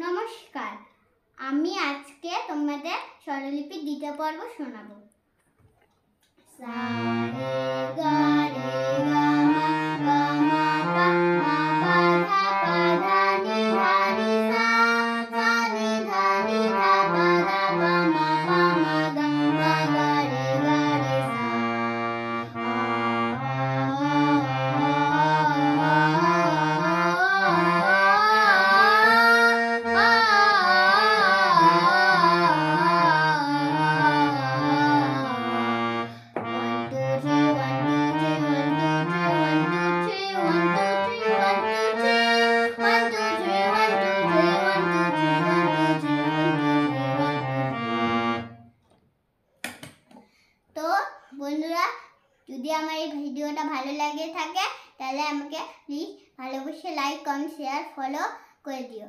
নমস্কার, আমি আজকে তোমাদের স্বরলিপি দ্বিতীয় পর্ব শোনাবো। সা রে গা রে গা মা পা মা পা ধা পা ধা নি ধা নি সা সা নি ধা পা ধা পা মা গা রে সা। তো বন্ধুরা, যদি আমার এই ভিডিওটা ভালো লাগে থাকে তাহলে আমাকে প্লিজ ভালোবেসে লাইক, কমেন্ট, শেয়ার, ফলো করে দিও।